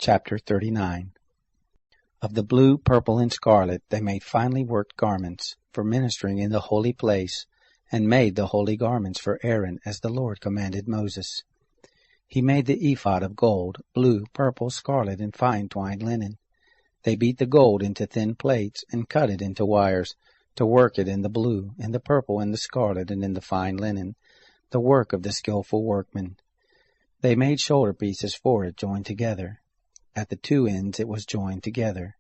Chapter 39. Of the blue, purple, and scarlet they made finely worked garments for ministering in the holy place, and made the holy garments for Aaron as the Lord commanded Moses. He made the ephod of gold, blue, purple, scarlet, and fine twined linen. They beat the gold into thin plates and cut it into wires, to work it in the blue, in the purple, in the scarlet, and in the fine linen, the work of the skillful workman. They made shoulder pieces for it joined together. At the two ends it was joined together.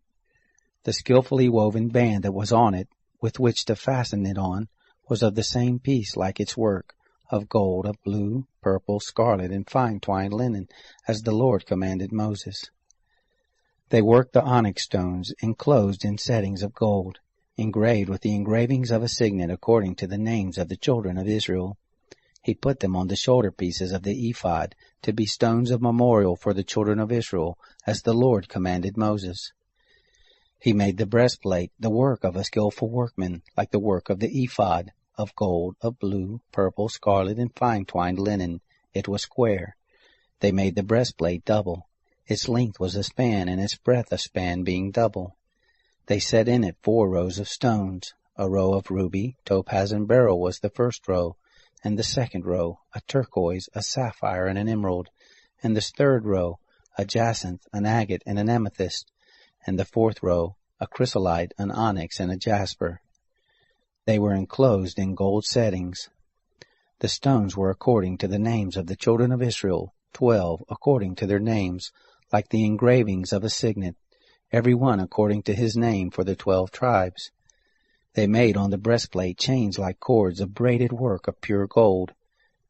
The skillfully woven band that was on it, with which to fasten it on, was of the same piece like its work, of gold, of blue, purple, scarlet, and fine twined linen, as the Lord commanded Moses. They worked the onyx stones, enclosed in settings of gold, engraved with the engravings of a signet according to the names of the children of Israel. He put them on the shoulder pieces of the ephod, to be stones of memorial for the children of Israel, as the Lord commanded Moses. He made the breastplate, the work of a skillful workman, like the work of the ephod, of gold, of blue, purple, scarlet, and fine twined linen. It was square. They made the breastplate double. Its length was a span, and its breadth a span, being double. They set in it 4 rows of stones. A row of ruby, topaz, and beryl was the first row, and the second row, a turquoise, a sapphire, and an emerald, and the third row, a jacinth, an agate, and an amethyst, and the fourth row, a chrysolite, an onyx, and a jasper. They were enclosed in gold settings. The stones were according to the names of the children of Israel, 12 according to their names, like the engravings of a signet, every one according to his name for the 12 tribes. They made on the breastplate chains like cords of braided work of pure gold.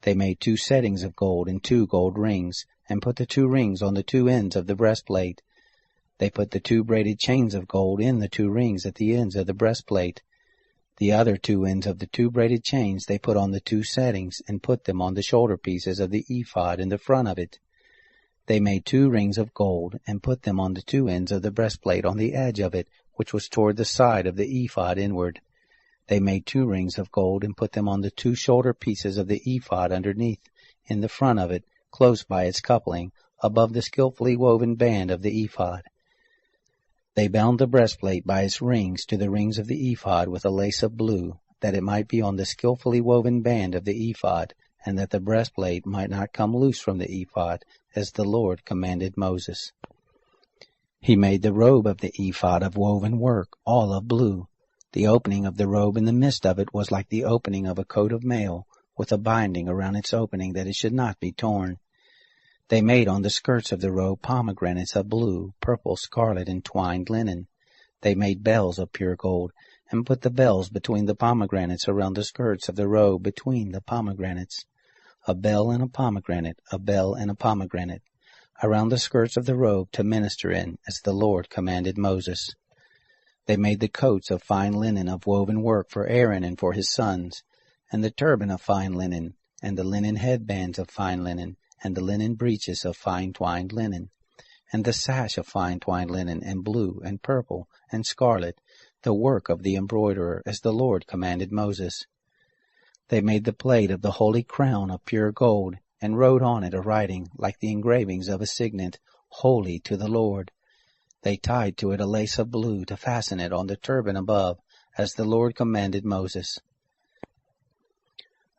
They made 2 settings of gold and 2 gold rings, and put the 2 rings on the 2 ends of the breastplate. They put the 2 braided chains of gold in the 2 rings at the ends of the breastplate. The other 2 ends of the 2 braided chains they put on the 2 settings, and put them on the shoulder pieces of the ephod in the front of it. They made 2 rings of gold, and put them on the 2 ends of the breastplate on the edge of it, which was toward the side of the ephod inward. They made 2 rings of gold, and put them on the 2 shoulder pieces of the ephod underneath, in the front of it, close by its coupling, above the skillfully woven band of the ephod. They bound the breastplate by its rings to the rings of the ephod with a lace of blue, that it might be on the skillfully woven band of the ephod, and that the breastplate might not come loose from the ephod, as the Lord commanded Moses. He made the robe of the ephod of woven work, all of blue. The opening of the robe in the midst of it was like the opening of a coat of mail, with a binding around its opening that it should not be torn. They made on the skirts of the robe pomegranates of blue, purple, scarlet, and twined linen. They made bells of pure gold, and put the bells between the pomegranates around the skirts of the robe between the pomegranates. A bell and a pomegranate, a bell and a pomegranate, around the skirts of the robe to minister in, as the Lord commanded Moses. They made the coats of fine linen of woven work for Aaron and for his sons, and the turban of fine linen, and the linen headbands of fine linen, and the linen breeches of fine twined linen, and the sash of fine twined linen, and blue, and purple, and scarlet, the work of the embroiderer, as the Lord commanded Moses. They made the plate of the holy crown of pure gold, and wrote on it a writing, like the engravings of a signet, Holy to the Lord. They tied to it a lace of blue to fasten it on the turban above, as the Lord commanded Moses.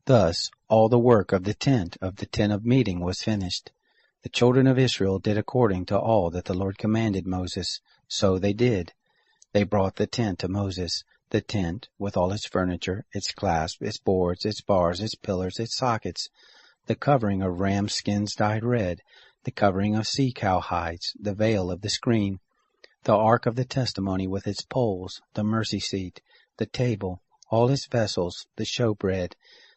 Thus all the work of the tent of meeting was finished. The children of Israel did according to all that the Lord commanded Moses, so they did. They brought the tent to Moses, the tent with all its furniture, its clasps, its boards, its bars, its pillars, its sockets, the covering of ram skins dyed red, the covering of sea-cow hides, the veil of the screen, the ark of the testimony with its poles, the mercy seat, the table, all its vessels, the showbread,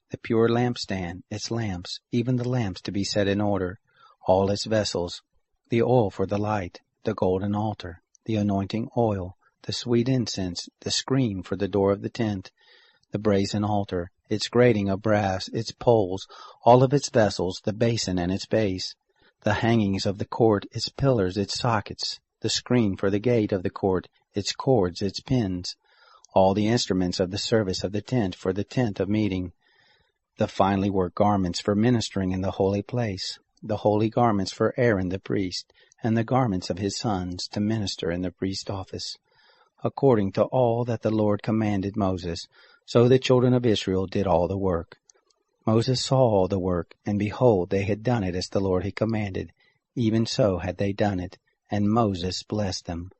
the pure lampstand, its lamps, even the lamps to be set in order, all its vessels, the oil for the light, the golden altar, the anointing oil, the sweet incense, the screen for the door of the tent, the brazen altar, its grating of brass, its poles, all of its vessels, the basin and its base, the hangings of the court, its pillars, its sockets, the screen for the gate of the court, its cords, its pins, all the instruments of the service of the tent for the tent of meeting, the finely worked garments for ministering in the holy place, the holy garments for Aaron the priest, and the garments of his sons to minister in the priest office, according to all that the Lord commanded Moses. So the children of Israel did all the work. Moses saw all the work, and behold, they had done it as the Lord had commanded. Even so had they done it, and Moses blessed them.